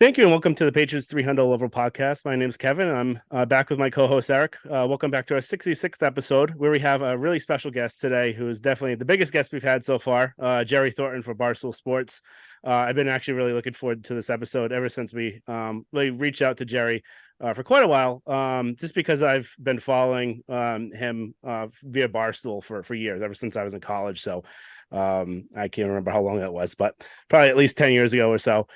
Thank you, and welcome to the Patriots 300 Level Podcast. My name is Kevin. I'm back with my co-host Eric. Welcome back to our 66th episode, where we have a really special guest today, who is definitely the biggest guest we've had so far, Jerry Thornton for Barstool Sports. I've been actually really looking forward to this episode ever since we really reached out to Jerry for quite a while, just because I've been following him via Barstool for years, ever since I was in college. So I can't remember how long that was, but probably at least 10 years ago or so.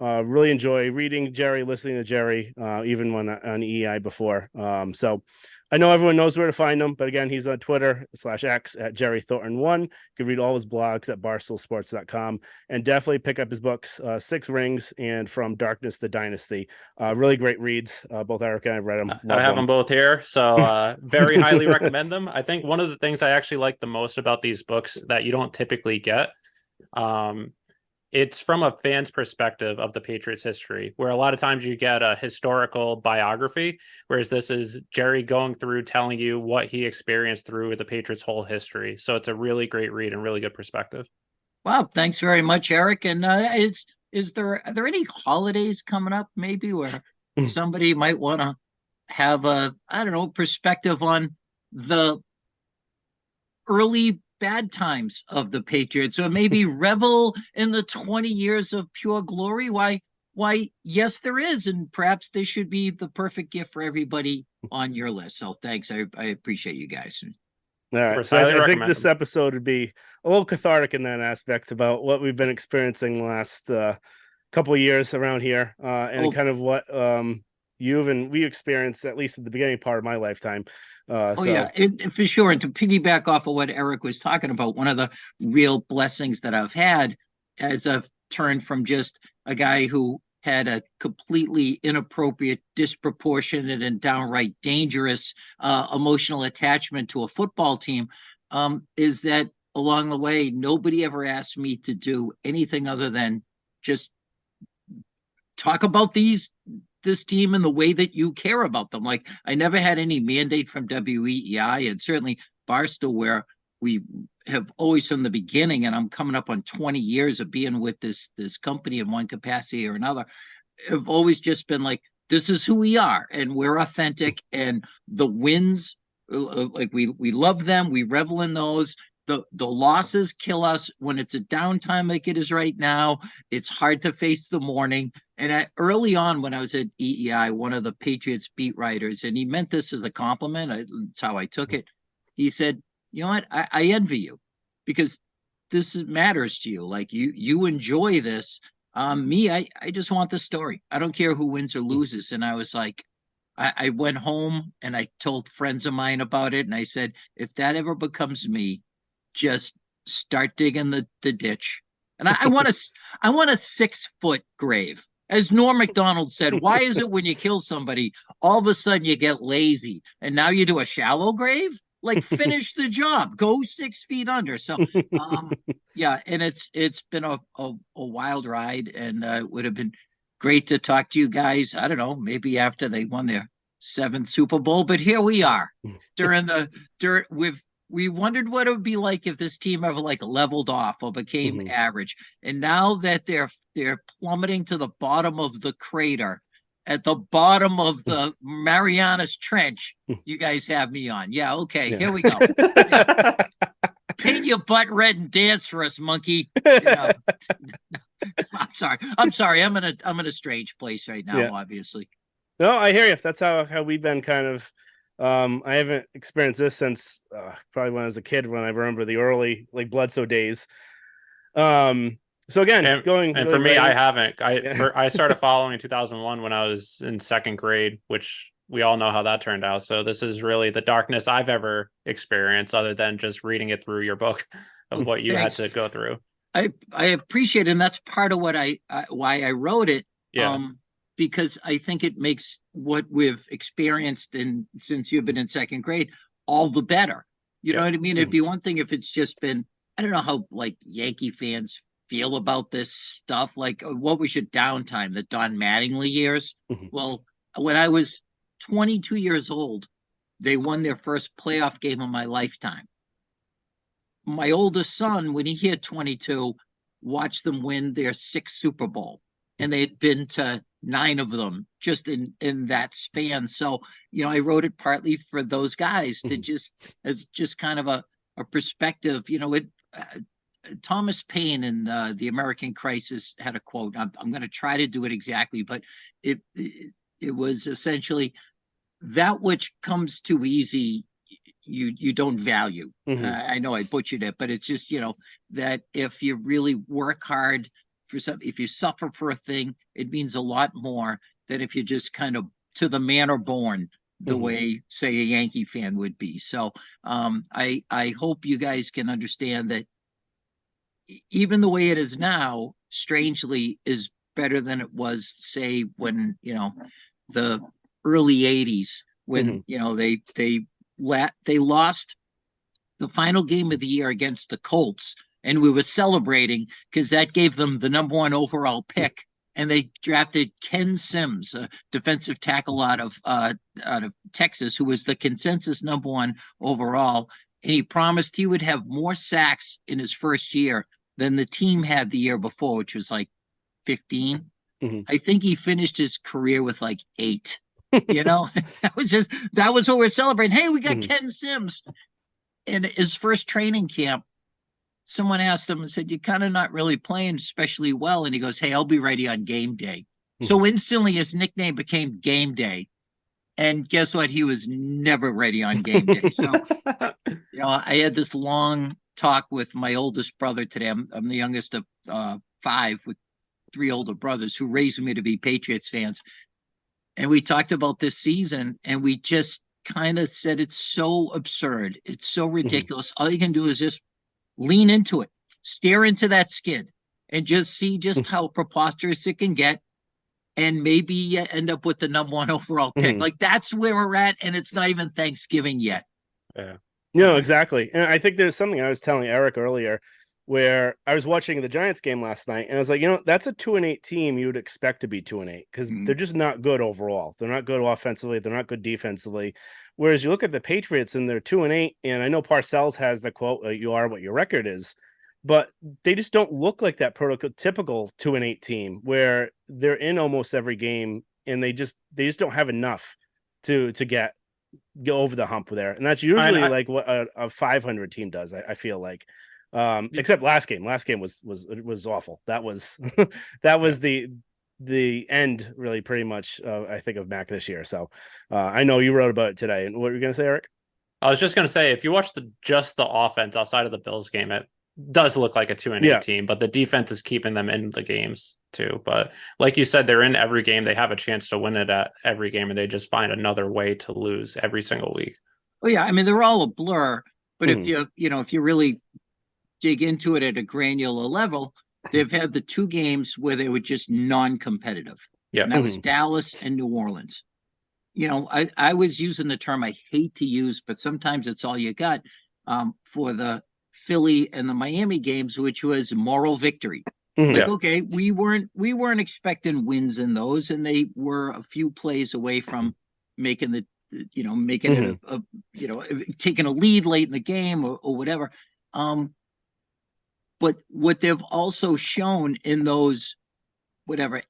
Really enjoy reading Jerry, listening to Jerry, even when on EI before. So I know everyone knows where to find him, but again, he's on Twitter/X at Jerry Thornton1. You can read all his blogs at barstoolsports.com and definitely pick up his books, Six Rings and From Darkness to Dynasty. Really great reads. Both Eric and I read them. I have them both here, so very highly recommend them. I think one of the things I actually like the most about these books that you don't typically get, it's from a fan's perspective of the Patriots history, where a lot of times you get a historical biography, whereas this is Jerry going through telling you what he experienced through the Patriots' whole history. So it's a really great read and really good perspective. Wow, thanks very much, Eric. And are there any holidays coming up maybe where somebody might want to have a, I don't know, perspective on the early bad times of the Patriots, or maybe revel in the 20 years of pure glory? Why, yes, there is, and perhaps this should be the perfect gift for everybody on your list. So thanks. I appreciate you guys. All right. So I think this episode would be a little cathartic in that aspect about what we've been experiencing the last couple of years around here, and kind of what we experienced, at least at the beginning part of my lifetime. Yeah, for sure. And to piggyback off of what Eric was talking about, one of the real blessings that I've had as I've turned from just a guy who had a completely inappropriate, disproportionate, and downright dangerous emotional attachment to a football team, is that along the way, nobody ever asked me to do anything other than just talk about this team in the way that you care about them. Like, I never had any mandate from WEEI, and certainly Barstool, where we have always from the beginning, and I'm coming up on 20 years of being with this company in one capacity or another, have always just been like, this is who we are, and we're authentic, and the wins, like we love them, we revel in those. The losses kill us when it's a downtime like it is right now. It's hard to face the morning. And early on, when I was at EEI, one of the Patriots beat writers, and he meant this as a compliment, that's how I took it. He said, you know what, I envy you, because this matters to you. Like, you enjoy this. Me, I just want the story. I don't care who wins or loses. And I was like, I went home and I told friends of mine about it. And I said, if that ever becomes me, just start digging the ditch. And I want a 6-foot grave. As Norm Macdonald said, why is it when you kill somebody, all of a sudden you get lazy and now you do a shallow grave? Like, finish the job, go 6 feet under. So yeah, and it's been a wild ride, and it would have been great to talk to you guys, I don't know, maybe after they won their 7th Super Bowl. But here we are we wondered what it would be like if this team ever like leveled off or became average. And now that they're plummeting to the bottom of the crater, at the bottom of the Marianas Trench, you guys have me on. Yeah, okay, Here we go. Paint your butt red and dance for us, monkey. I'm sorry. I'm in a strange place right now, obviously. No, I hear you. That's how we've been kind of. I haven't experienced this since probably when I was a kid, when I remember the early like Bledsoe days. So again, for me, I haven't. I started following in 2001 when I was in 2nd grade, which we all know how that turned out. So this is really the darkness I've ever experienced, other than just reading it through your book of what you had to go through. I appreciate it, and that's part of what why I wrote it. Yeah. Because I think it makes what we've experienced since you've been in 2nd grade all the better. You know what I mean? It'd be one thing if it's just been, I don't know how like Yankee fans feel about this stuff. Like, what was your downtime? The Don Mattingly years? Well, when I was 22 years old, they won their first playoff game of my lifetime. My oldest son, when he hit 22, watched them win their 6th Super Bowl. and they had been to 9 of them just in that span. So, I wrote it partly for those guys to just as just kind of a perspective. Thomas Paine in the American Crisis had a quote. I'm going to try to do it exactly, but it was essentially, that which comes too easy, you don't value. I know I butchered it, but it's just, that if you really work hard for something, if you suffer for a thing, it means a lot more than if you just kind of to the manner born, the way, say, a Yankee fan would be. So I hope you guys can understand that even the way it is now, strangely, is better than it was, say, when, the early 80s, when, they lost the final game of the year against the Colts, and we were celebrating because that gave them the number 1 overall pick, and they drafted Ken Sims, a defensive tackle out of Texas, who was the consensus number 1 overall, and he promised he would have more sacks in his first year than the team had the year before, which was like 15. I think he finished his career with like 8. that was what we're celebrating. Hey, we got Ken Sims. In his first training camp, someone asked him and said, "You're kind of not really playing especially well." And he goes, "Hey, I'll be ready on game day." So instantly his nickname became Game Day. And guess what? He was never ready on game day. So, I had this long talk with my oldest brother today. I'm the youngest of 5 with 3 older brothers who raised me to be Patriots fans. And we talked about this season, and we just kind of said it's so absurd. It's so ridiculous. All you can do is just lean into it, stare into that skid, and just see just how preposterous it can get. And maybe you end up with the number 1 overall pick. Like, that's where we're at, and it's not even Thanksgiving yet. Yeah. No, exactly. And I think there's something I was telling Eric earlier, where I was watching the Giants game last night, and I was like, that's a 2-8 team you would expect to be 2-8 because they're just not good overall. They're not good offensively. They're not good defensively. Whereas you look at the Patriots and they're 2-8, and I know Parcells has the quote, "You are what your record is," but they just don't look like that prototypical 2-8 team where they're in almost every game, and they just don't have enough to go over the hump there. And that's usually like what a 500 team does. I feel like. Except last game was awful. That was the end, really, pretty much, I think, of Mac this year. So I know you wrote about it today. And what were you gonna say, Eric? I was just gonna say, if you watch just the offense outside of the Bills game, it does look like a 2-8 team, but the defense is keeping them in the games too. But like you said, they're in every game. They have a chance to win it at every game, and they just find another way to lose every single week. Oh yeah, I mean, they're all a blur. But if you really dig into it at a granular level, they've had the 2 games where they were just non-competitive. Yeah. And that was Dallas and New Orleans. I was using the term I hate to use, but sometimes it's all you got, for the Philly and the Miami games, which was moral victory. Okay, we weren't expecting wins in those, and they were a few plays away from making it taking a lead late in the game or whatever. But what they've also shown in those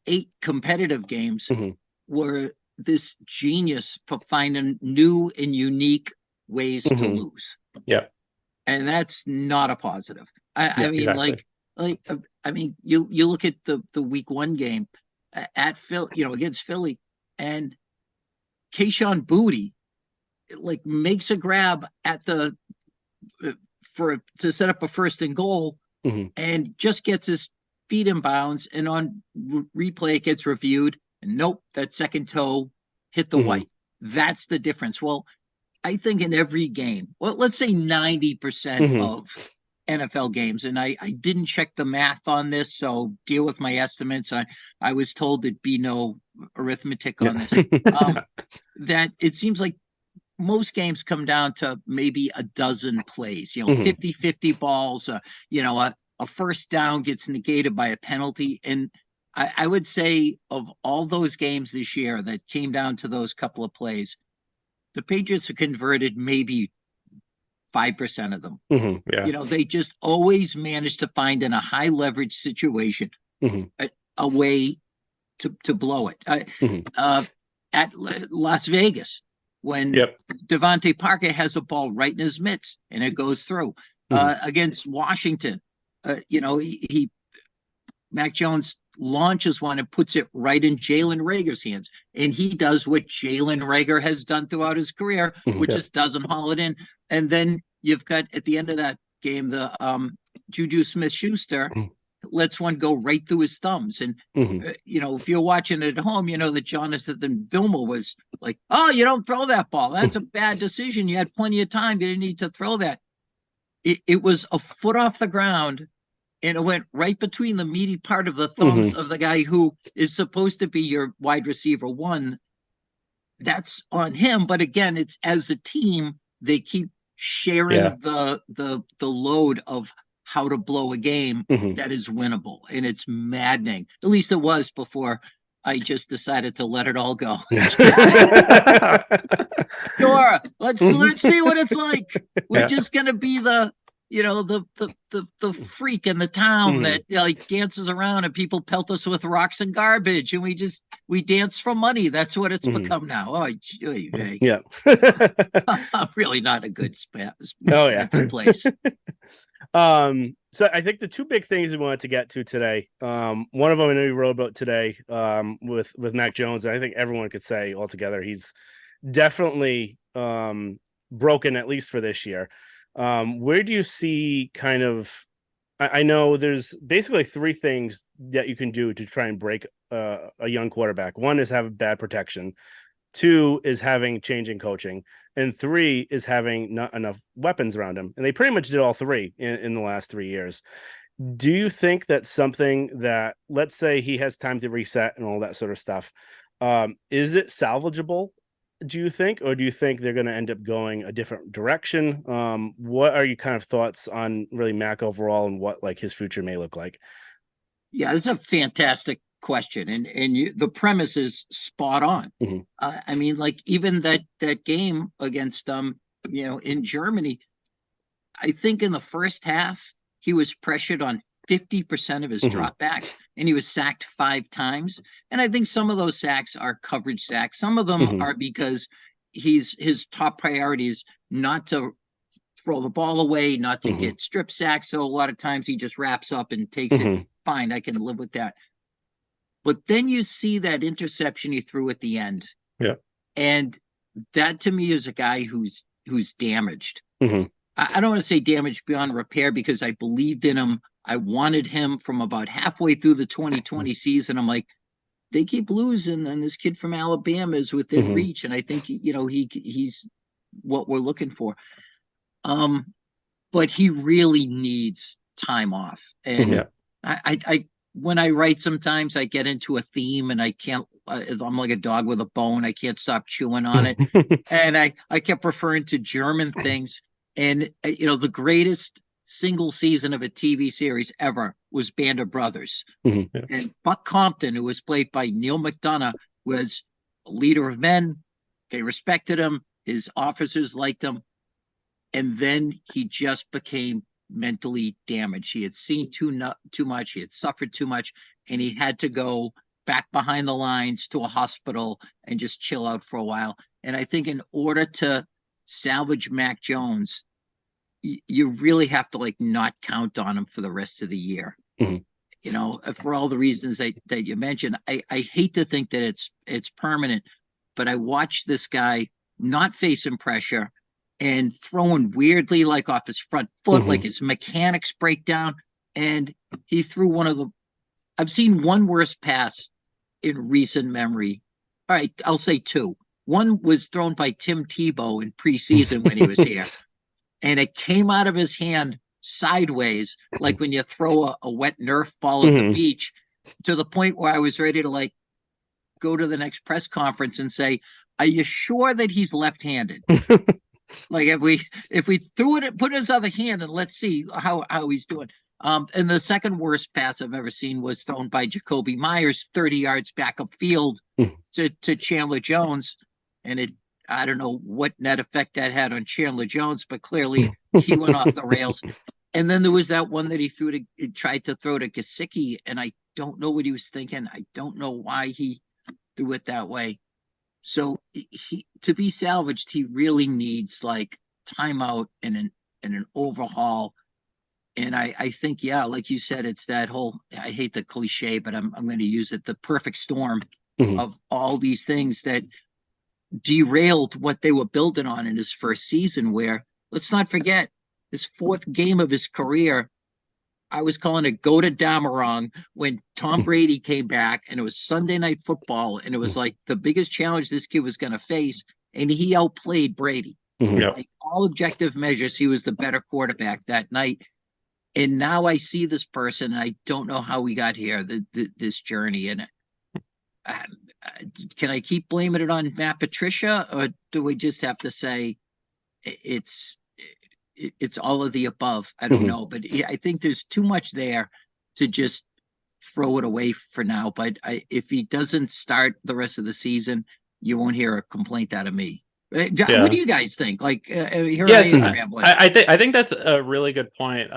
8 competitive games were this genius for finding new and unique ways to lose. Yeah. And that's not a positive. I mean, exactly. You look at the week 1 game at Philly, against Philly, and Kayshon Boutte makes a grab at to set up a 1st and goal, and just gets his feet in bounds, and on replay it gets reviewed, and nope, that second toe hit the white. That's the difference. Well, I think in every game, let's say 90% of NFL games, and I didn't check the math on this, so deal with my estimates. I was told there'd be no arithmetic on this. That it seems like most games come down to maybe a dozen plays, 50-50 balls, a 1st down gets negated by a penalty. And I would say of all those games this year that came down to those couple of plays, the Patriots have converted maybe 5% of them. They just always manage to find in a high leverage situation a way to blow it. Mhm. At Las Vegas, when Devontae Parker has a ball right in his mitts and it goes through. Against Washington, Mac Jones launches one and puts it right in Jalen Reagor's hands. And he does what Jalen Reagor has done throughout his career, which is doesn't haul it in. And then you've got at the end of that game, the Juju Smith-Schuster lets one go right through his thumbs. And, if you're watching it at home, you know that Jonathan Vilma was like, oh, you don't throw that ball. That's a bad decision. You had plenty of time. You didn't need to throw that. It was a foot off the ground, and it went right between the meaty part of the thumbs of the guy who is supposed to be your wide receiver one. That's on him. But again, it's as a team, they keep sharing the load of how to blow a game that is winnable. And it's maddening. At least it was before I just decided to let it all go. Sure, let's see what it's like. We're just gonna be the freak in the town that dances around and people pelt us with rocks and garbage, and we dance for money. That's what it's become now. Oh, yeah. I'm really not a good place. So I think the two big things we wanted to get to today, one of them I know you wrote about today, with Mac Jones, and I think everyone could say altogether he's definitely broken, at least for this year. Where do you see kind of, I know there's basically three things that you can do to try and break a young quarterback. One is have bad protection. Two is having changing coaching. And three is having not enough weapons around him. And they pretty much did all three in the last 3 years. Do you think that's something that, let's say he has time to reset and all that sort of stuff, is it salvageable, do you think? Or do you think they're going to end up going a different direction? What are your kind of thoughts on really Mac overall and what like his future may look like? Yeah, it's a fantastic question, and the premise is spot on. I mean, like even that game against in Germany, I think in the first half he was pressured on 50% of his dropbacks, and he was sacked 5 times. And I think some of those sacks are coverage sacks. Some of them are because his top priority is not to throw the ball away, not to get strip sacks. So a lot of times he just wraps up and takes it. Fine, I can live with that. But then you see that interception he threw at the end. Yeah. And that to me is a guy who's damaged. I don't want to say damaged beyond repair because I believed in him. I wanted him from about halfway through the 2020 season. I'm like, they keep losing, and this kid from Alabama is within reach. And I think, he's what we're looking for. But he really needs time off. And I when I write, sometimes I get into a theme and I can't, I'm like a dog with a bone. I can't stop chewing on it. And I kept referring to German things. And, the greatest single season of a TV series ever was Band of Brothers. And Buck Compton, who was played by Neil McDonough, was a leader of men. They respected him. His officers liked him. And then he just became mentally damaged. He had seen too much. He had suffered too much, and he had to go back behind the lines to a hospital and just chill out for a while. And I think in order to salvage Mac Jones, you really have to not count on him for the rest of the year. For all the reasons that you mentioned. I hate to think that it's permanent, but I watched this guy not facing pressure and throwing weirdly, like off his front foot, like his mechanics break down. And he threw I've seen one worse pass in recent memory. All right, I'll say 2. One was thrown by Tim Tebow in preseason when he was here. And it came out of his hand sideways, like when you throw a wet Nerf ball at the beach, to the point where I was ready to go to the next press conference and say, are you sure that he's left-handed? If we threw it, put his other hand, and let's see how he's doing. And the second worst pass I've ever seen was thrown by Jacoby Myers 30 yards back upfield to Chandler Jones. And I don't know what net effect that had on Chandler Jones, but clearly he went off the rails. And then there was that one that he tried to throw to Gesicki, and I don't know what he was thinking. I don't know why he threw it that way. So he to be salvaged, he really needs like timeout and an overhaul. And I think, yeah, like you said, it's that whole, I hate the cliche, but I'm going to use it, the perfect storm Mhm. of all these things that derailed what they were building on in his first season, where let's not forget his fourth game of his career. I was calling it go to Damarong when Tom Brady came back, and it was Sunday Night Football, and it was like the biggest challenge this kid was going to face, and he outplayed Brady. Mhm. Yep. Like all objective measures, he was the better quarterback that night. And now I see this person, and I don't know how we got here, this journey. And uh, can I keep blaming it on Matt Patricia, or do we just have to say it's it's all of the above? I don't Mhm. know, but I think there's too much there to just throw it away for now. But if he doesn't start the rest of the season, you won't hear a complaint out of me. What do you guys think? Like, here Yes, I am, I think that's a really good point.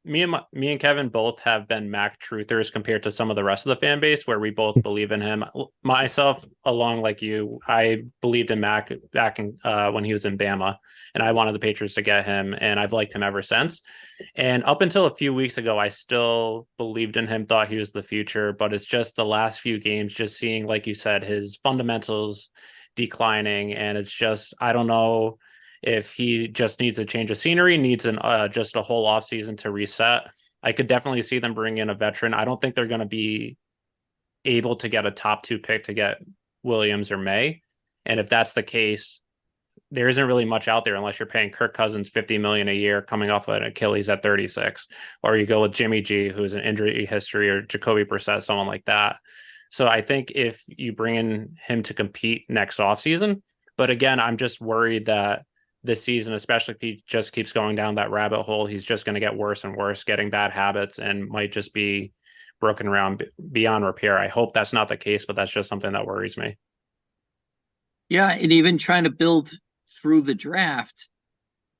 Me and Kevin both have been Mac truthers compared to some of the rest of the fan base, where we both believe in him. Myself, along like you, I believed in Mac back in when he was in Bama, and I wanted the Patriots to get him, and I've liked him ever since. And up until a few weeks ago, I still believed in him, thought he was the future. But it's just the last few games, just seeing, like you said, his fundamentals declining, and it's just I don't know if he just needs a change of scenery, needs an just a whole offseason to reset. I could definitely see them bring in a veteran. I don't think they're going to be able to get a top 2 pick to get Williams or May. And if that's the case, there isn't really much out there unless you're paying Kirk Cousins $50 million a year coming off an Achilles at 36, or you go with Jimmy G, who's an injury history, or Jacoby Brissett, someone like that. So I think if you bring in him to compete next offseason, but again, I'm just worried that this season, especially if he just keeps going down that rabbit hole, he's just going to get worse and worse, getting bad habits, and might just be broken around beyond repair. I hope that's not the case, but that's just something that worries me. Yeah, and even trying to build through the draft.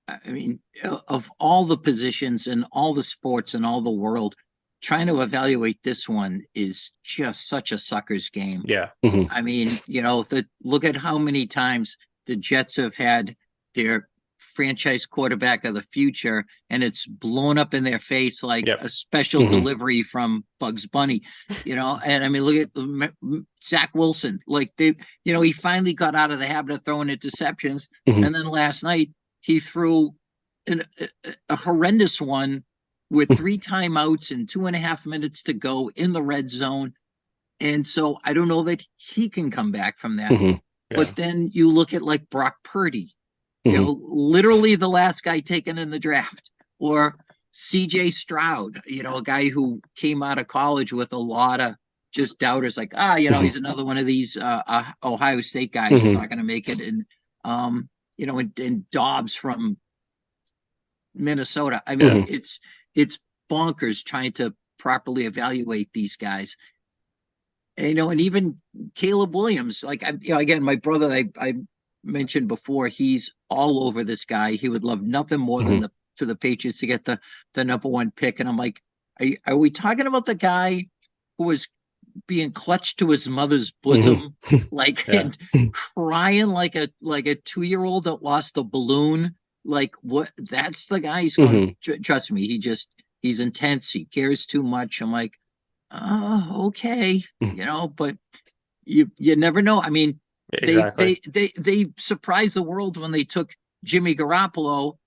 I mean, of all the positions in all the sports in all the world, trying to evaluate this one is just such a sucker's game. Yeah. Mhm. I mean, look at how many times the Jets have had their franchise quarterback of the future, and it's blown up in their face like Yep. a special Mhm. delivery from Bugs Bunny. And I mean, look at Zach Wilson. Like he finally got out of the habit of throwing interceptions, Mhm. and then last night he threw a horrendous one with 3 timeouts and 2.5 minutes to go in the red zone. And so I don't know that he can come back from that. Mhm. Yeah. But then you look at like Brock Purdy, Mhm. literally the last guy taken in the draft, or CJ Stroud, a guy who came out of college with a lot of just doubters, like, he's another one of these Ohio State guys who's not going to make it. And Dobbs from Minnesota. I mean, Mhm. it's bonkers trying to properly evaluate these guys. And even Caleb Williams, like again, my brother, I mentioned before, he's all over this guy. He would love nothing more than Mhm. for the Patriots to get the number 1 pick. And I'm like, are we talking about the guy who was being clutched to his mother's bosom, like Yeah. and crying like a 2-year-old that lost a balloon? Like what? That's the guy he's going. Mhm. Trust me, he's intense. He cares too much. I'm like, oh, okay, but you never know. I mean, Exactly. they surprised the world when they took Jimmy Garoppolo,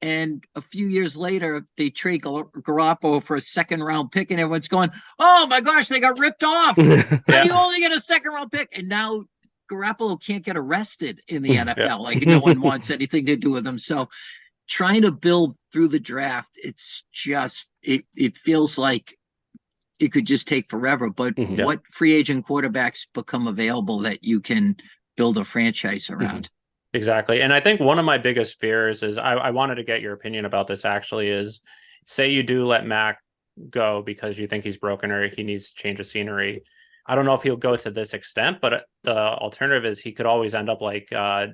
and a few years later they trade Garoppolo for a 2nd-round pick, and everyone's going, "Oh my gosh, they got ripped off! How do you only get a 2nd-round pick?" And now Garoppolo can't get arrested in the Yeah. NFL. Like no one wants anything to do with him. So trying to build through the draft, it's just it feels like it could just take forever. But Mhm. Yeah. what free agent quarterbacks become available that you can build a franchise around? Exactly. And I think one of my biggest fears is I wanted to get your opinion about this actually is say you do let Mac go because you think he's broken or he needs to change of scenery. I don't know if he'll go to this extent, but the alternative is he could always end up like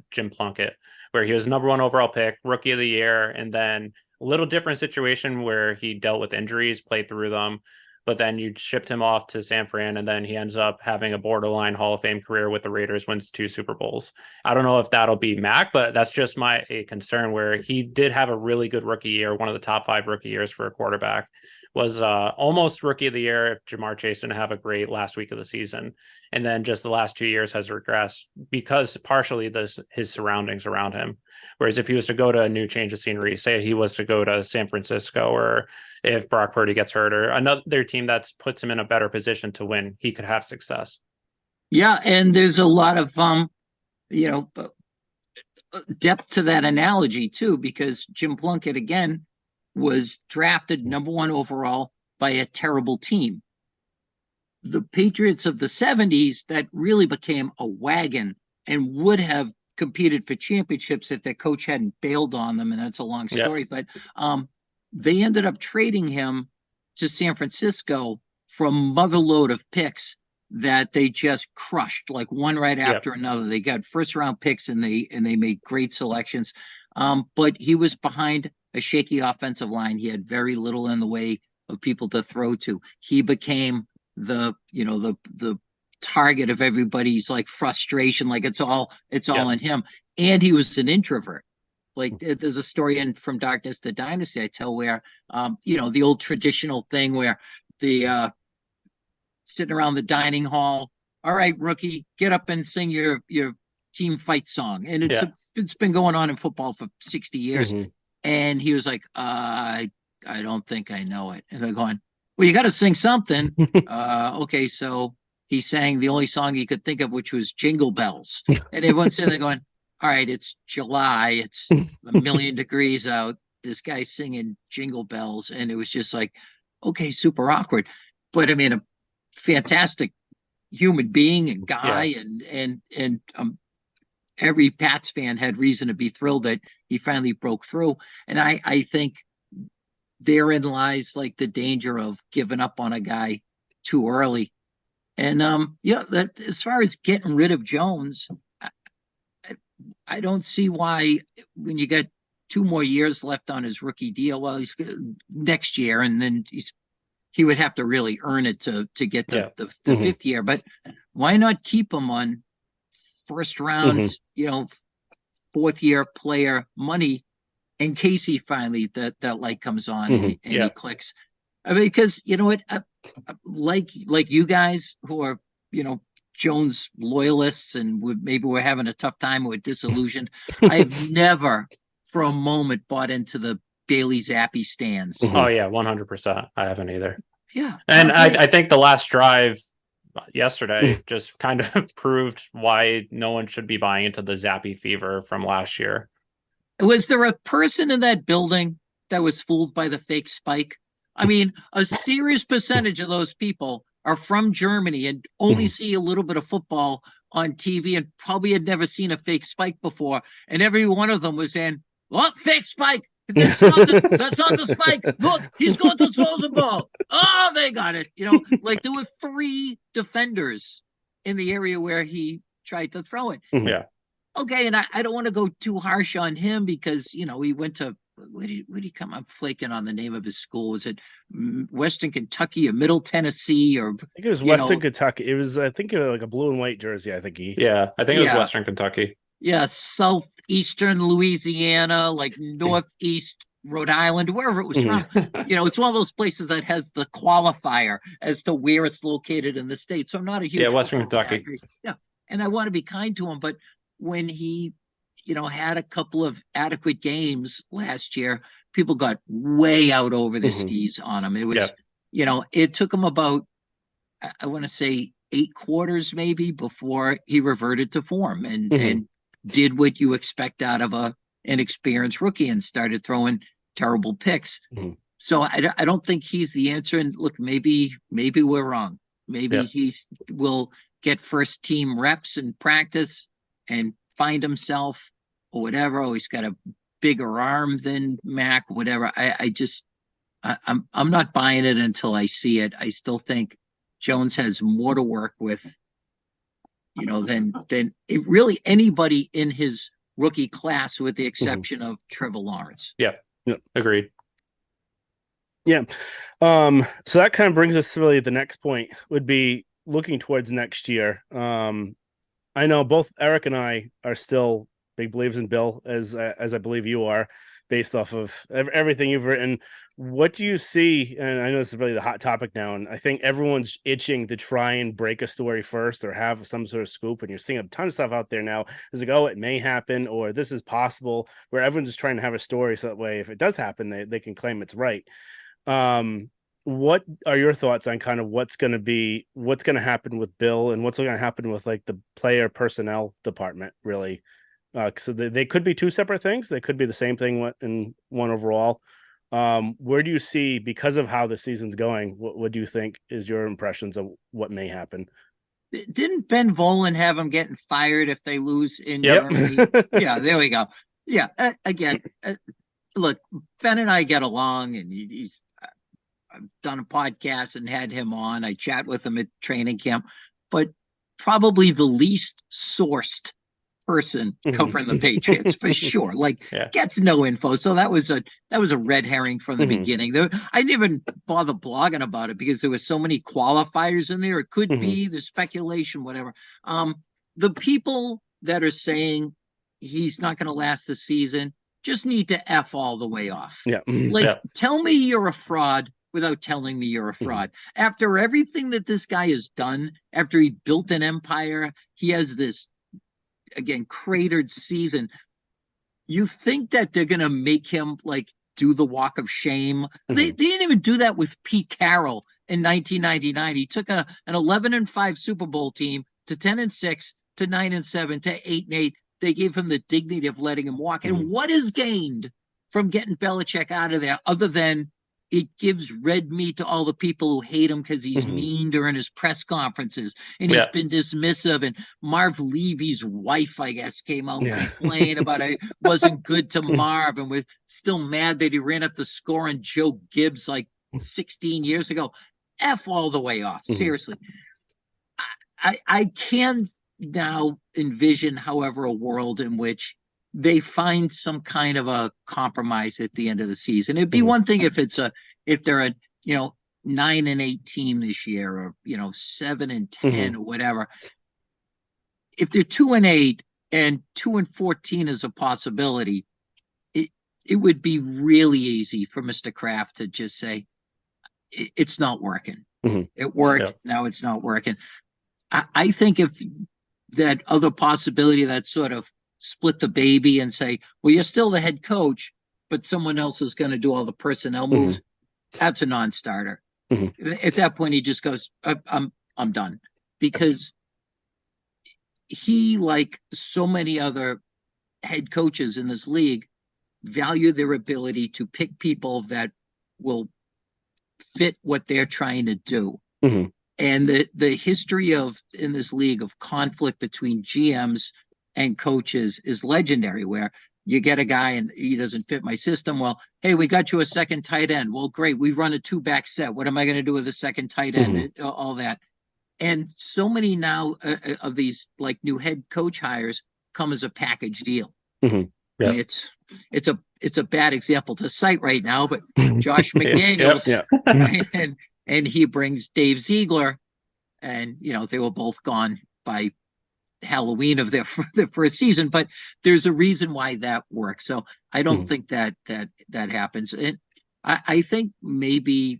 Jim Plunkett, where he was number 1 overall pick, rookie of the year, and then A little different situation where he dealt with injuries, played through them, but then you shipped him off to San Fran, and then he ends up having a borderline Hall of Fame career with the Raiders, wins 2 Super Bowls. I don't know if that'll be Mac, but that's just a concern where he did have a really good rookie year, one of the top 5 rookie years for a quarterback. Was almost rookie of the year if Jamar Chase didn't have a great last week of the season. And then just the last 2 years has regressed because partially his surroundings around him. Whereas if he was to go to a new change of scenery, say he was to go to San Francisco, or if Brock Purdy gets hurt or another team that puts him in a better position to win, he could have success. Yeah, and there's a lot of depth to that analogy too, because Jim Plunkett again was drafted number 1 overall by a terrible team. The Patriots of the 70s, that really became a wagon and would have competed for championships if their coach hadn't bailed on them, and that's a long story. Yes. But they ended up trading him to San Francisco for a motherload of picks that they just crushed, like one right after another. They got first round picks and they made great selections. But he was behind a shaky offensive line. He had very little in the way of people to throw to. He became the target of everybody's like frustration, like it's all in him. And he was an introvert. Like there's a story from Darkness to Dynasty I tell where the old traditional thing where the sitting around the dining hall, all right, rookie, get up and sing your team fight song. And it's been going on in football for 60 years. Mm-hmm. And he was like, I don't think I know it. And they're going, well, you got to sing something. Okay, so he sang the only song he could think of, which was Jingle Bells. And everyone's sitting there going, all right, it's July. It's 1,000,000 degrees out. This guy's singing Jingle Bells. And it was just like, okay, super awkward. But I mean, a fantastic human being and guy. And every Pats fan had reason to be thrilled that he finally broke through. And I think therein lies like the danger of giving up on a guy too early. And that as far as getting rid of Jones, I don't see why when you got 2 more years left on his rookie deal, well, he's next year, and then he would have to really earn it to get the 5th year. But why not keep him on first round, 4th year player money in case he finally that light comes on and he clicks. I mean, because you know what, like you guys who are Jones loyalists and maybe we're having a tough time with disillusioned. I've never for a moment bought into the Bailey Zappi stands. Oh yeah, 100%. I haven't either. Yeah, and I think the last drive yesterday just kind of proved why no one should be buying into the Zappi fever from last year. Was there a person in that building that was fooled by the fake spike? I mean, a serious percentage of those people are from Germany and only see a little bit of football on TV and probably had never seen a fake spike before. And every one of them was saying, "What fake spike? That's not the spike. Look, he's going to throw the ball. Oh, they got it." Like there were 3 defenders in the area where he tried to throw it. Yeah. Okay, and I don't want to go too harsh on him because, he went to, where did he come? I'm flaking on the name of his school. Was it Western Kentucky or Middle Tennessee? Or I think it was Western Kentucky. It was, I think, like a blue and white jersey. I think it was Western Kentucky. Yeah, southeastern Louisiana, like northeast Rhode Island, wherever it was from. It's one of those places that has the qualifier as to where it's located in the state. So I'm not a huge Western Kentucky. Yeah, and I want to be kind to him, but when he had a couple of adequate games last year, people got way out over their skis on him. It was, it took him about, I want to say 8 quarters maybe before he reverted to form and did what you expect out of an inexperienced rookie and started throwing terrible picks. So I don't think he's the answer. And look, maybe we're wrong. Maybe he will get first team reps in practice and find himself or whatever. Oh, he's got a bigger arm than Mac, whatever. I'm not buying it until I see it. I still think Jones has more to work with, than really anybody in his rookie class, with the exception of Trevor Lawrence. Yeah. Agreed. Yeah. So that kind of brings us to really the next point would be looking towards next year. I know both Eric and I are still big believers in Bill, as I believe you are, based off of everything you've written. What do you see? And I know this is really the hot topic now, and I think everyone's itching to try and break a story first or have some sort of scoop. And you're seeing a ton of stuff out there now. It's like, oh, it may happen, or this is possible, where everyone's just trying to have a story so that way, if it does happen, they can claim it's right. What are your thoughts on kind of what's going to happen with Bill and what's going to happen with like the player personnel department, really? So they could be two separate things. They could be the same thing in one overall. Where do you see, because of how the season's going, what do you think is your impressions of what may happen? Didn't Ben Volen have him getting fired if they lose in Yep. Germany? Yeah, there we go. Yeah, again, look, Ben and I get along, and I've done a podcast and had him on. I chat with him at training camp, but probably the least sourced person covering the Patriots for sure. Like, gets no info. So that was a red herring from the beginning. I didn't even bother blogging about it because there were so many qualifiers in there. It could be the speculation, whatever. The people that are saying he's not going to last the season just need to F all the way off. Yeah. Tell me you're a fraud without telling me you're a fraud. After everything that this guy has done, after he built an empire, he has this, again, cratered season. You think that they're going to make him like do the walk of shame? They didn't even do that with Pete Carroll in 1999. He took an 11-5 Super Bowl team to 10-6 to 9-7 to 8-8. They gave him the dignity of letting him walk. And what is gained from getting Belichick out of there other than it gives red meat to all the people who hate him because he's mean during his press conferences and he's been dismissive. And Marv Levy's wife, I guess, came out and complained about it wasn't good to Marv, and we're still mad that he ran up the score on Joe Gibbs like 16 years ago. F all the way off. Seriously. I can now envision, however, a world in which they find some kind of a compromise at the end of the season. It'd be one thing if they're a 9-8 team this year, or 7-10 or whatever. If they're 2-8 and 2-14 is a possibility, it would be really easy for Mr. Kraft to just say it's not working. It worked, now it's not working. I think if that other possibility, that sort of split the baby and say, well, you're still the head coach, but someone else is going to do all the personnel moves. That's a non-starter. At that point, he just goes, I'm done, because he, like so many other head coaches in this league, value their ability to pick people that will fit what they're trying to do. And the history in this league of conflict between GMs and coaches is legendary, where you get a guy and he doesn't fit my system. Well, hey, we got you a second tight end. Well, great. We run a 2-back set. What am I going to do with a second tight end? All that. And so many now of these like new head coach hires come as a package deal. It's a bad example to cite right now, but Josh McDaniels, right? and he brings Dave Ziegler, and they were both gone by Halloween of their first season, but there's a reason why that works. So I don't think that happens. And I think maybe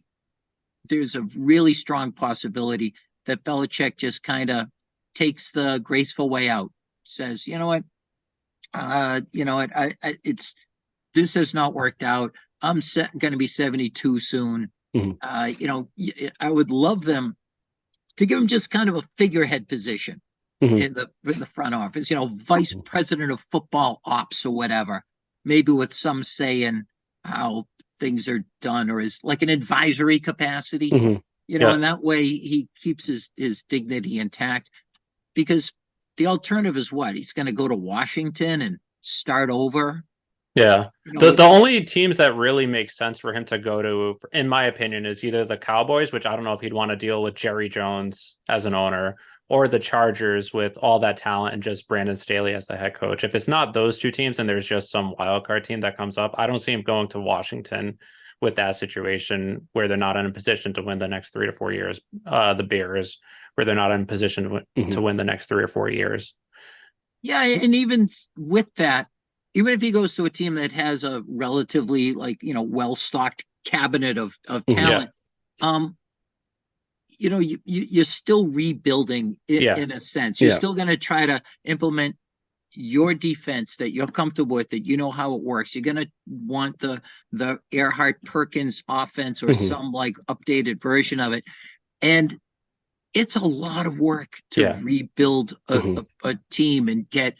there's a really strong possibility that Belichick just kind of takes the graceful way out, says, this has not worked out. I'm going to be 72 soon. I would love them to give him just kind of a figurehead position in the front office, vice president of football ops or whatever, maybe with some say in how things are done, or is like an advisory capacity, and that way he keeps his dignity intact, because the alternative is what? He's going to go to Washington and start over. Yeah. The only teams that really make sense for him to go to, in my opinion, is either the Cowboys, which I don't know if he'd want to deal with Jerry Jones as an owner, or the Chargers with all that talent and just Brandon Staley as the head coach. If it's not those two teams and there's just some wild card team that comes up, I don't see him going to Washington with that situation where they're not in a position to win the next 3 to 4 years. The Bears, where they're not in a position to win the next 3 or 4 years. Yeah, and even with that, even if he goes to a team that has a relatively well-stocked cabinet of talent, you're still rebuilding in a sense. You're still going to try to implement your defense that you're comfortable with, that you know how it works. You're going to want the Earhart Perkins offense or some like updated version of it. And it's a lot of work to rebuild a team and get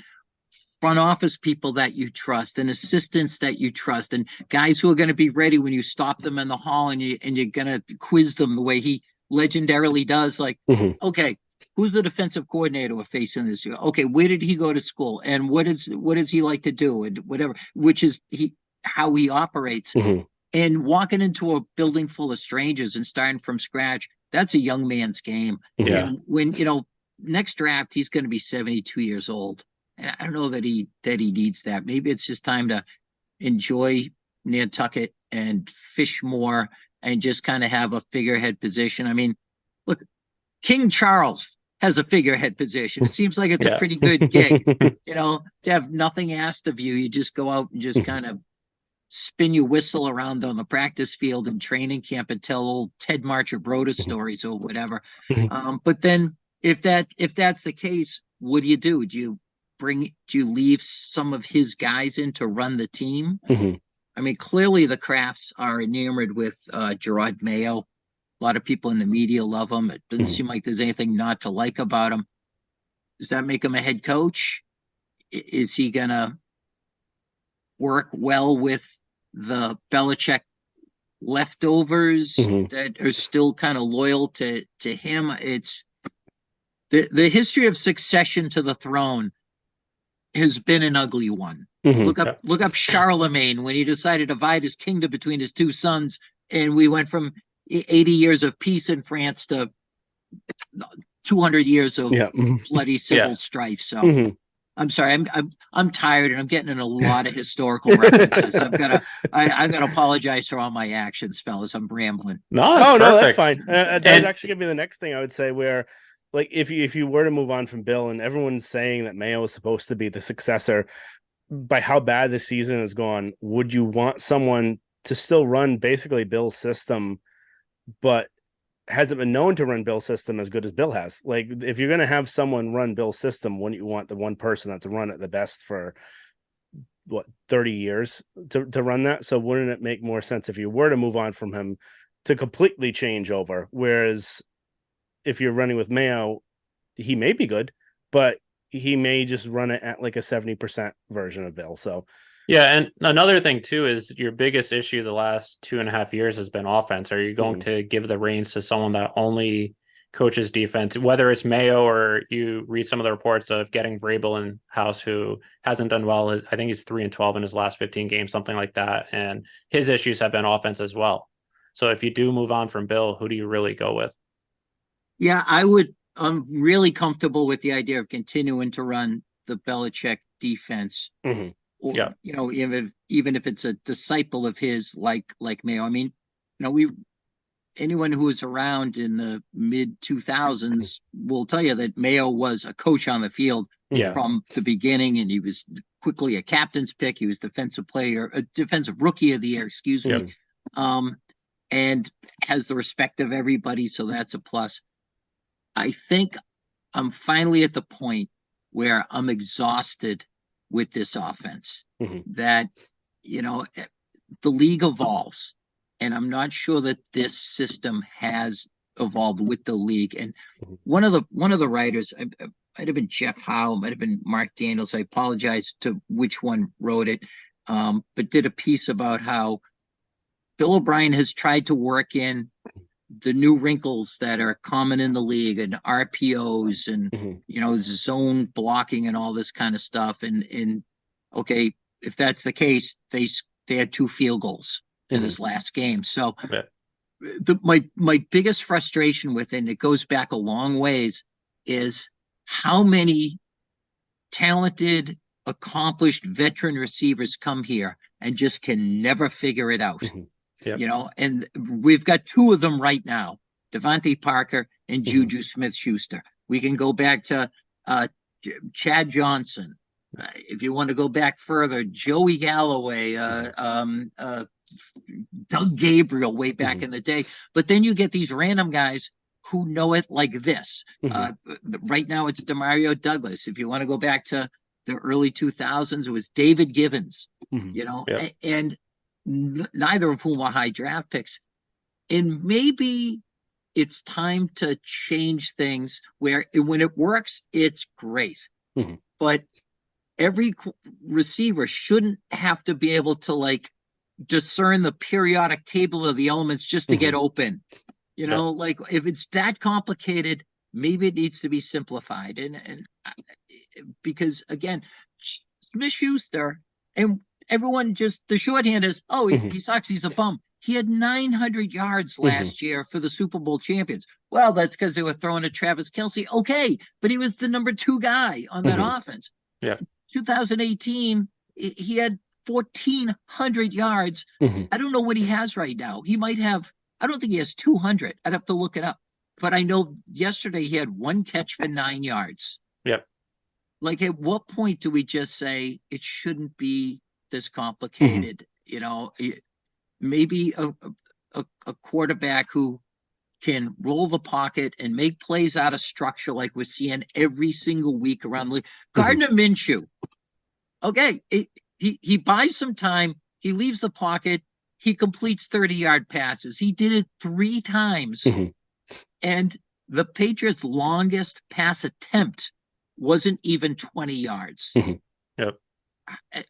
front office people that you trust and assistants that you trust and guys who are going to be ready when you stop them in the hall and you're going to quiz them the way he legendarily does. Like, okay, who's the defensive coordinator we're facing this year? Okay, where did he go to school? And what does he like to do? And whatever, which is how he operates. And walking into a building full of strangers and starting from scratch, that's a young man's game. And when, next draft, he's going to be 72 years old. And I don't know that he needs that. Maybe it's just time to enjoy Nantucket and fish more and just kind of have a figurehead position. I mean, look, King Charles has a figurehead position. It seems like it's a pretty good gig, to have nothing asked of you. You just go out and just kind of spin your whistle around on the practice field and training camp and tell old Ted Marchabroda stories or whatever. But then if that's the case, what do? Do you leave some of his guys in to run the team? I mean, clearly the Crafts are enamored with Gerard Mayo. A lot of people in the media love him. It doesn't seem like there's anything not to like about him. Does that make him a head coach? Is he going to work well with the Belichick leftovers that are still kind of loyal to him? It's the history of succession to the throne has been an ugly one. Look up Charlemagne when he decided to divide his kingdom between his two sons, and we went from 80 years of peace in France to 200 years of bloody civil strife. So I'm sorry, I'm tired and I'm getting in a lot of historical references. I've got to apologize for all my actions, fellas. I'm rambling. No, that's fine. That would actually give me the next thing I would say, where like if you were to move on from Bill, and everyone's saying that Mayo is supposed to be the successor, by how bad the season has gone, would you want someone to still run basically Bill's system, but hasn't been known to run Bill's system as good as Bill has? Like, if you're going to have someone run Bill's system, wouldn't you want the one person that's run it the best for 30 years to run that? So wouldn't it make more sense if you were to move on from him to completely change over? Whereas if you're running with Mayo, he may be good, but he may just run it at like a 70% version of Bill. So yeah, and another thing too is your biggest issue the last 2.5 years has been offense. Are you going to give the reins to someone that only coaches defense, whether it's Mayo or you read some of the reports of getting Vrabel in house, who hasn't done well? I think he's 3-12 in his last 15 games, something like that. And his issues have been offense as well. So if you do move on from Bill, who do you really go with? Yeah, I'm really comfortable with the idea of continuing to run the Belichick defense. Or, even if it's a disciple of his, like Mayo. I mean, anyone who was around in the mid 2000s will tell you that Mayo was a coach on the field from the beginning, and he was quickly a captain's pick. He was defensive rookie of the year, excuse me, and has the respect of everybody. So that's a plus. I think I'm finally at the point where I'm exhausted with this offense, that, the league evolves, and I'm not sure that this system has evolved with the league. And one of the writers, might have been Jeff Howe, might have been Mark Daniels. I apologize to which one wrote it, but did a piece about how Bill O'Brien has tried to work in the new wrinkles that are common in the league, and RPOs and, zone blocking and all this kind of stuff. And okay, if that's the case, they had 2 field goals in this last game. So my biggest frustration with it, and it goes back a long ways, is how many talented, accomplished veteran receivers come here and just can never figure it out. Mm-hmm. Yep. You know, and we've got two of them right now, Devontae Parker and Mhm. Juju Smith-Schuster. We can go back to Chad Johnson. If you want to go back further, Joey Galloway, Doug Gabriel way back Mhm. in the day. But then you get these random guys who know it like this. Mhm. Right now, it's Demario Douglas. If you want to go back to the early 2000s, it was David Givens, Mhm. you know, Yep. and neither of whom were high draft picks. And maybe it's time to change things where when it works, it's great. Mhm. But every receiver shouldn't have to be able to like discern the periodic table of the elements just to get Mhm. open. You Yep. know, like if it's that complicated, maybe it needs to be simplified. And because again, Smith Schuster and everyone just the shorthand is, oh, Mhm. he sucks. He's a bum. He had 900 yards Mhm. last year for the Super Bowl champions. Well, that's because they were throwing to Travis Kelce. Okay, but he was the number 2 guy on that Mhm. offense. Yep. 2018, he had 1,400 yards. Mhm. I don't know what he has right now. He might have, I don't think he has 200. I'd have to look it up. But I know yesterday he had one catch for 9 yards. Yep. Like, at what point do we just say it shouldn't be this Mhm. complicated? You know, maybe a quarterback who can roll the pocket and make plays out of structure like we're seeing every single week around the league. Mhm. Gardner Minshew, okay, he buys some time. He leaves the pocket. He completes 30-yard passes. He did it 3 times. Mhm. And the Patriots' longest pass attempt wasn't even 20 yards. Mhm. Yep.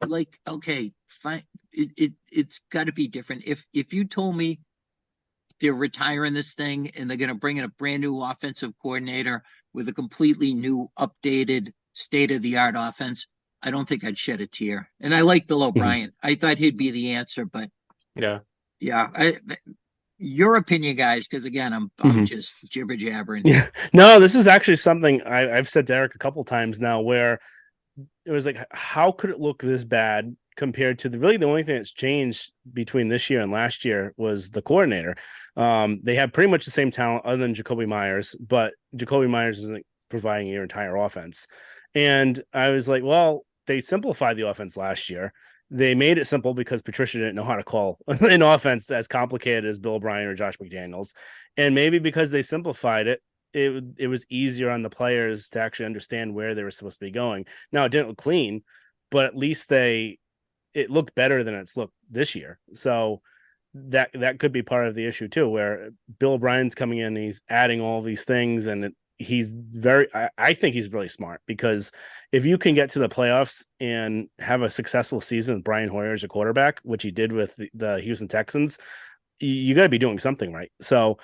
Like, okay, fine. It's got to be different. If you told me they're retiring this thing and they're going to bring in a brand new offensive coordinator with a completely new, updated, state of the art offense, I don't think I'd shed a tear. And I like Bill Mhm. O'Brien. I thought he'd be the answer, but Yeah. yeah, your opinion, guys, because again, I'm Mhm. just jibber jabbering. Yeah. No, this is actually something I've said to Eric a couple times now where it was like, how could it look this bad compared to the only thing that's changed between this year and last year was the coordinator. They have pretty much the same talent other than Jacoby Myers, but Jacoby Myers isn't providing your entire offense. And I was like, well, they simplified the offense last year. They made it simple because Patricia didn't know how to call an offense as complicated as Bill O'Brien or Josh McDaniels. And maybe because they simplified it, it was easier on the players to actually understand where they were supposed to be going. Now it didn't look clean, but at least it looked better than it's looked this year. So that could be part of the issue too, where Bill O'Brien's coming in, and he's adding all these things, and I think he's really smart because if you can get to the playoffs and have a successful season with Brian Hoyer as a quarterback, which he did with the Houston Texans, you got to be doing something right. So,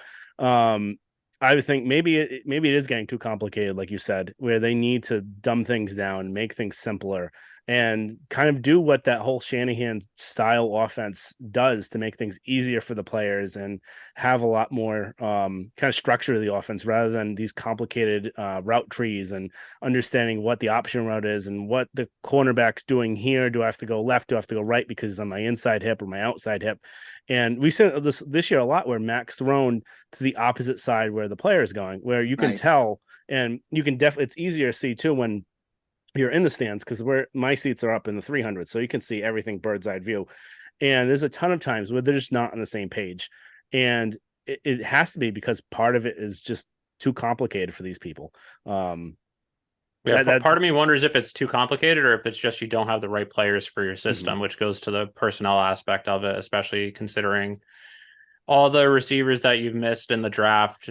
I would think maybe it is getting too complicated, like you said, where they need to dumb things down, make things simpler, and kind of do what that whole Shanahan style offense does to make things easier for the players and have a lot more kind of structure to the offense rather than these complicated route trees and understanding what the option route is and what the cornerback's doing here. Do I have to go left? Do I have to go right because it's on my inside hip or my outside hip? And we said this year a lot where Mac's thrown to the opposite side where the player is going, where you can Right. tell, and you can definitely, it's easier to see too when you're in the stands because where my seats are up in the 300, so you can see everything bird's eye view. And there's a ton of times where they're just not on the same page, and it has to be because part of it is just too complicated for these people. Yeah, That's part of me wonders if it's too complicated or if it's just you don't have the right players for your system, Mhm. which goes to the personnel aspect of it, especially considering all the receivers that you've missed in the draft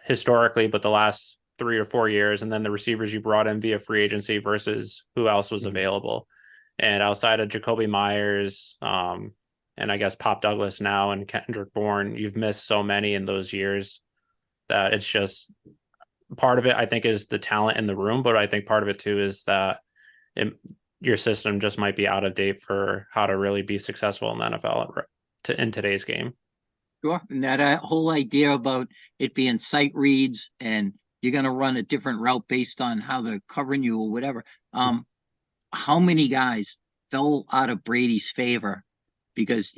historically, but the last 3 or 4 years, and then the receivers you brought in via free agency versus who else was Mhm. available. And outside of Jacoby Myers, and I guess Pop Douglas now and Kendrick Bourne, you've missed so many in those years that it's just part of it, I think, is the talent in the room, but I think part of it too is that your system just might be out of date for how to really be successful in the NFL in today's game. Sure. And that whole idea about it being sight reads and you're going to run a different route based on how they're covering you or whatever. How many guys fell out of Brady's favor because,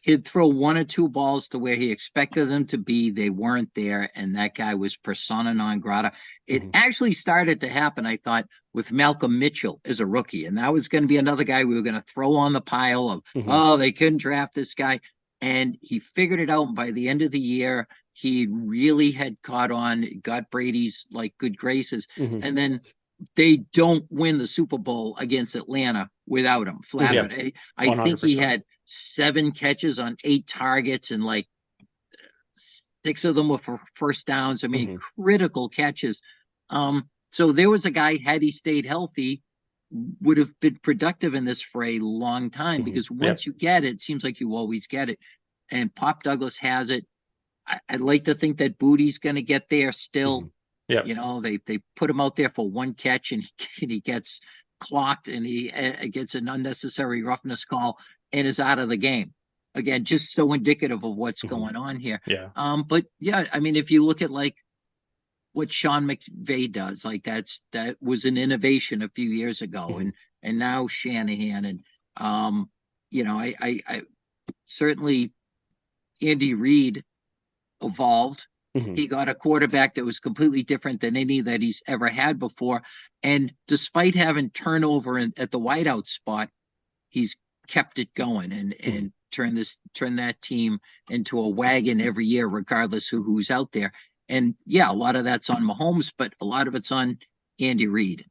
he'd throw one or two balls to where he expected them to be. They weren't there, and that guy was persona non grata. It actually started to happen, I thought, with Malcolm Mitchell as a rookie, and that was going to be another guy we were going to throw on the pile of, oh, they couldn't draft this guy. And he figured it out. And by the end of the year, he really had caught on, got Brady's like good graces. And then they don't win the Super Bowl against Atlanta without him. Flat out. I think he had 7 catches on 8 targets, and like 6 of them were for first downs. I mean, critical catches. So there was a guy, had he stayed healthy, would have been productive in this for a long time, because once you get it, it seems like you always get it. And Pop Douglas has it. I'd like to think that Booty's going to get there still. They put him out there for 1 catch, and he gets clocked, and he gets an unnecessary roughness call and is out of the game. Again, just so indicative of what's going on here. But yeah, I mean, if you look at like what Sean McVay does, like that was an innovation a few years ago, and now Shanahan, and I certainly Andy Reid evolved. He got a quarterback that was completely different than any that he's ever had before. And despite having turnover at the wideout spot, he's kept it going and turned that team into a wagon every year, regardless who's out there. And yeah, a lot of that's on Mahomes, but a lot of it's on Andy Reid.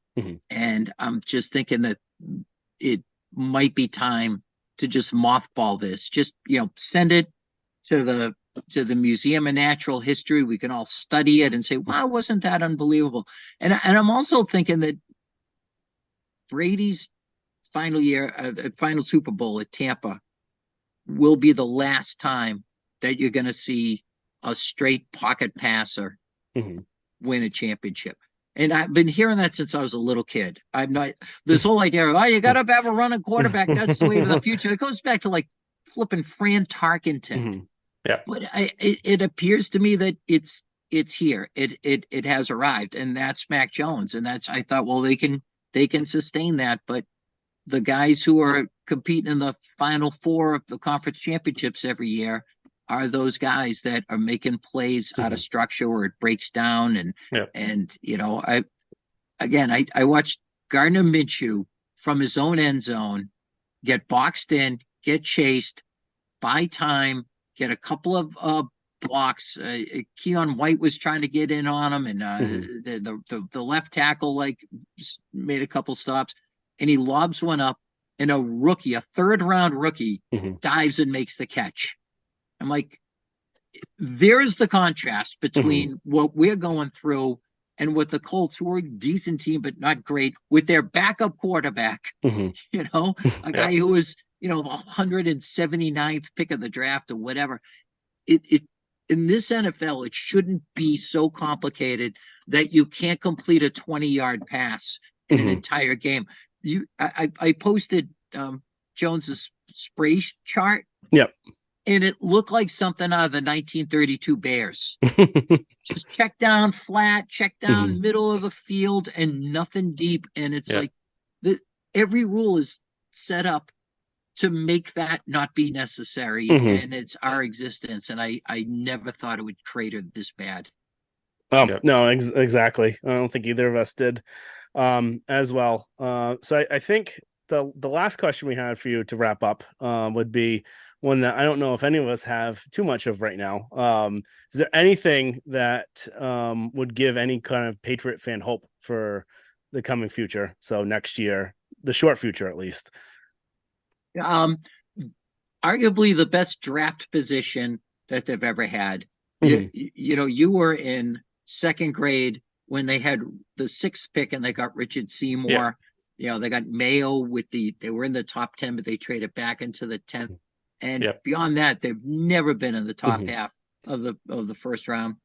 And I'm just thinking that it might be time to just mothball this. Just, send it to the Museum of Natural History. We can all study it and say, wow, wasn't that unbelievable? And I'm also thinking that Brady's final Super Bowl at Tampa will be the last time that you're going to see a straight pocket passer win a championship. And I've been hearing that since I was a little kid. I'm not this whole idea of, you got to have a running quarterback. That's the way of the future. It goes back to like flipping Fran Tarkenton. But it appears to me that it's here. It has arrived, and that's Mac Jones. And I thought, well, they can sustain that. But the guys who are competing in the Final Four of the conference championships every year are those guys that are making plays out of structure where it breaks down. And I watched Gardner Minshew from his own end zone get boxed in, get chased, buy time, get a couple of blocks. Keon White was trying to get in on him, and the left tackle made a couple stops, and he lobs one up, and a 3rd-round rookie dives and makes the catch. I'm like, there's the contrast between what we're going through and what the Colts, who were a decent team but not great, with their backup quarterback. A guy who was the 179th pick of the draft or whatever. It in this NFL, it shouldn't be so complicated that you can't complete a 20-yard pass in an entire game. I posted Jones's spray chart. And it looked like something out of the 1932 Bears. Just check down flat, check down middle of the field, and nothing deep. And it's like every rule is set up to make that not be necessary. And it's our existence. And I never thought it would crater this bad. No, exactly. I don't think either of us did as well. So I think the last question we had for you to wrap up would be one that I don't know if any of us have too much of right now. Is there anything that would give any kind of Patriot fan hope for the coming future? So next year, the short future, at least. Arguably the best draft position that they've ever had. You were in 2nd grade when they had the 6th pick and they got Richard Seymour. They got Mayo they were in the top 10, but they traded back into the 10th. And beyond that, they've never been in the top half of the first round.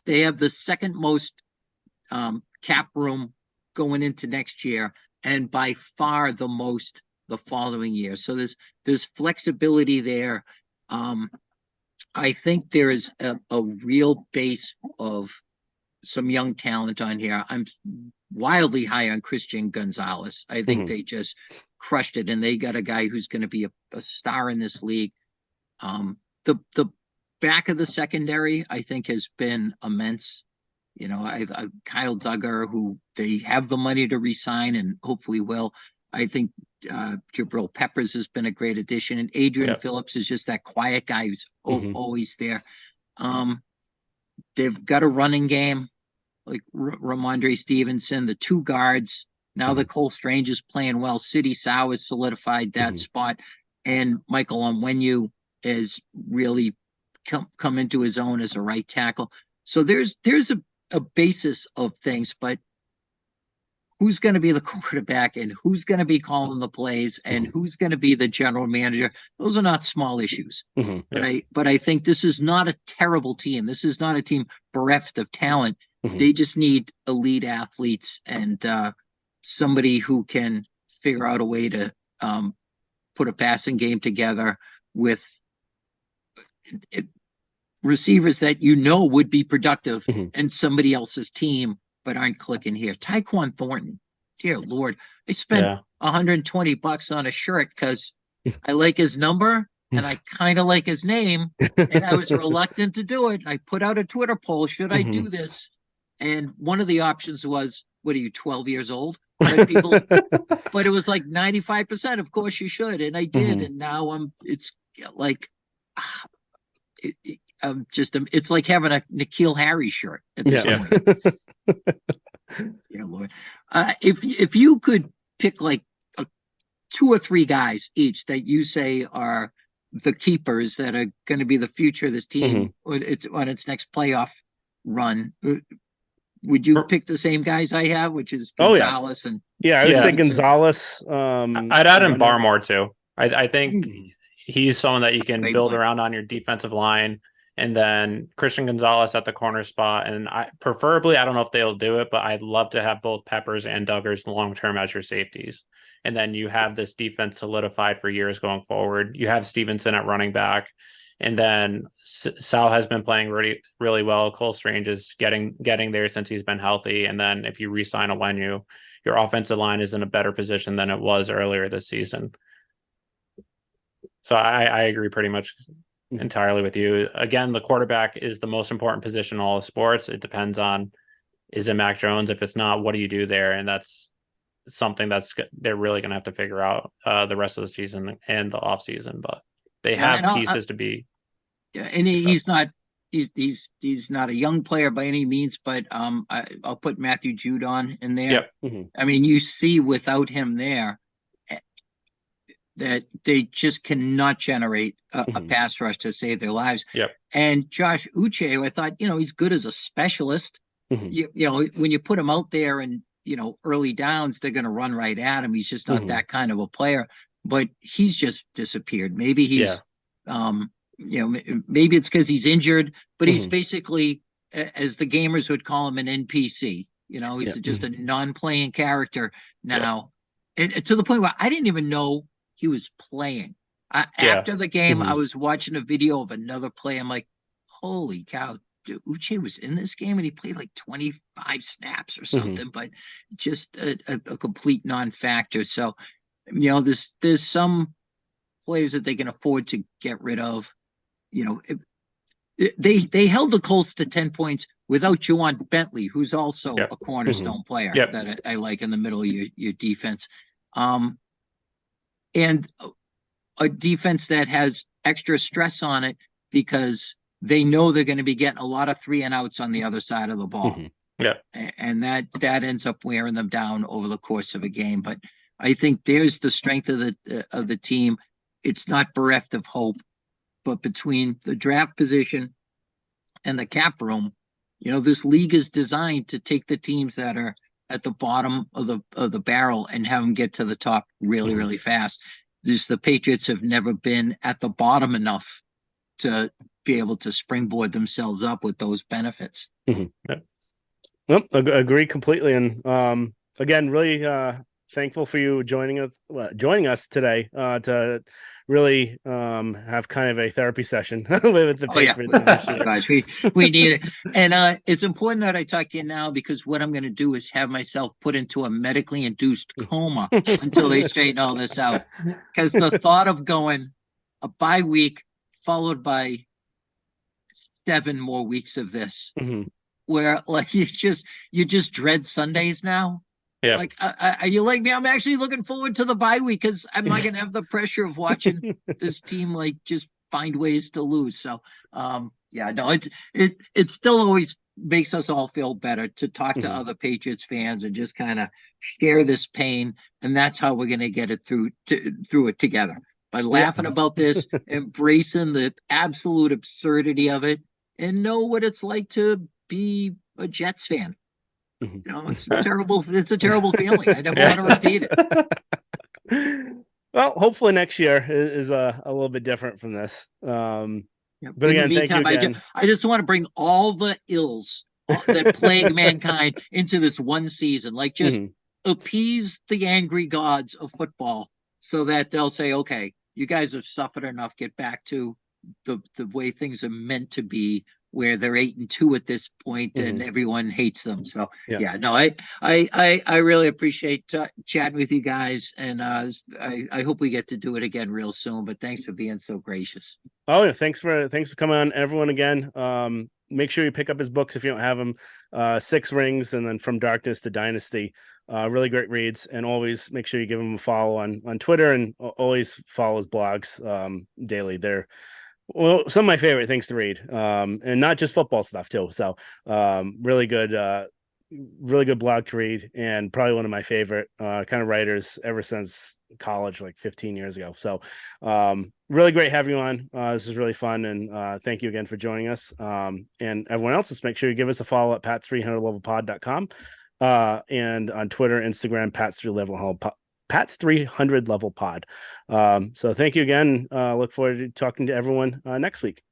They have the 2nd most cap room going into next year, and by far the most the following year. So there's flexibility there. I think there is a real base of some young talent on here. I'm wildly high on Christian Gonzalez. I think they just crushed it, and they got a guy who's going to be a star in this league. The back of the secondary, I think, has been immense. I Kyle Duggar, who they have the money to re-sign and hopefully will. I think Jabril Peppers has been a great addition, and Adrian Phillips is just that quiet guy who's always there. They've got a running game like Ramondre Stevenson, the two guards. Now the Cole Strange is playing well. City Sow has solidified that spot, and Michael Onwenu has really come into his own as a right tackle. So there's a basis of things, but who's going to be the quarterback and who's going to be calling the plays and who's going to be the general manager? Those are not small issues. But I think this is not a terrible team. This is not a team bereft of talent. They just need elite athletes and somebody who can figure out a way to put a passing game together with receivers that would be productive in somebody else's team, but aren't clicking here. Tyquan Thornton, dear Lord, I spent $120 on a shirt because I like his number and I kind of like his name, and I was reluctant to do it. I put out a Twitter poll: should I do this? And one of the options was, "What are you, 12 years old?" But it was like 95%. Of course you should, and I did, and now it's like. It's like having a N'Keal Harry shirt at this point. Yeah, Lord. If you could pick like two or three guys each that you say are the keepers that are going to be the future of this team on its next playoff run, would you pick the same guys I have, which is Gonzalez and I would say Gonzalez. I'd add in Barmore too. I think he's someone that you can build around on your defensive line. And then Christian Gonzalez at the corner spot. And I don't know if they'll do it, but I'd love to have both Peppers and Duggars long-term as your safeties. And then you have this defense solidified for years going forward. You have Stevenson at running back. And then Sal has been playing really, really well. Cole Strange is getting there since he's been healthy. And then if you re-sign Onwenu, your offensive line is in a better position than it was earlier this season. So I agree pretty much entirely with you. Again, the quarterback is the most important position in all of sports. It depends on, is it Mac Jones? If it's not, what do you do there? And that's something they're really going to have to figure out the rest of the season and the off season. But they have pieces to be. Yeah, and he's not a young player by any means. But I'll put Matthew Judon in there. Yep. I mean, you see without him there that they just cannot generate a pass rush to save their lives. Yep. And Josh Uche, I thought, he's good as a specialist. When you put him out there and, early downs, they're going to run right at him. He's just not that kind of a player, but he's just disappeared. Maybe he's, maybe it's because he's injured, but he's basically, as the gamers would call him, an NPC. He's just a non-playing character now. And to the point where I didn't even know he was playing. After the game, I was watching a video of another play. I'm like, holy cow, Uche was in this game and he played like 25 snaps or something, but just a complete non-factor. So, there's some players that they can afford to get rid of. They held the Colts to 10 points without Juwan Bentley, who's also a cornerstone player that I like in the middle of your defense. And a defense that has extra stress on it because they know they're going to be getting a lot of 3 and outs on the other side of the ball. And that ends up wearing them down over the course of a game. But I think there's the strength of the team. It's not bereft of hope, but between the draft position and the cap room, this league is designed to take the teams that are at the bottom of the barrel and have them get to the top really, really fast. The Patriots have never been at the bottom enough to be able to springboard themselves up with those benefits. Nope, agree completely. And again, really thankful for you joining us today to really have kind of a therapy session with the Oh yeah, Patriots this year. guys, we need it, and it's important that I talk to you now because what I'm going to do is have myself put into a medically induced coma until they straighten all this out. Because the thought of going a bye week followed by 7 more weeks of this, Mhm. where like you just dread Sundays now. Yeah. Like, are you like me? I'm actually looking forward to the bye week because I'm not gonna have the pressure of watching this team like just find ways to lose. So, yeah, no, it still always makes us all feel better to talk to Mhm. other Patriots fans and just kind of share this pain, and that's how we're gonna get it through it together by Yeah. laughing about this, embracing the absolute absurdity of it, and know what it's like to be a Jets fan. Mhm. You know, it's terrible. It's a terrible feeling. I never want to repeat it. Well, hopefully next year is a little bit different from this. it. But In the again, thank you meantime, again. I just want to bring all the ills that plague mankind into this one season. Like, just Mhm. appease the angry gods of football so that they'll say, okay, you guys have suffered enough. Get back to the way things are meant to be, where they're 8-2 at this point and Mhm. everyone hates them. So Yeah. yeah, no, I really appreciate chatting with you guys, and I hope we get to do it again real soon. But thanks for being so gracious. Oh yeah, thanks for coming on, everyone, again. Make sure you pick up his books if you don't have them. Six Rings and then From Darkness to Dynasty. Really great reads, and always make sure you give him a follow on Twitter, and always follow his blogs daily. They're some of my favorite things to read, and not just football stuff too. So really good blog to read, and probably one of my favorite kind of writers ever since college, like 15 years ago. So really great having you on. This is really fun, and thank you again for joining us. And everyone else, just make sure you give us a follow at pats300levelpod.com, and on Twitter, Instagram, Pat's 300 level pod. So thank you again. Look forward to talking to everyone next week.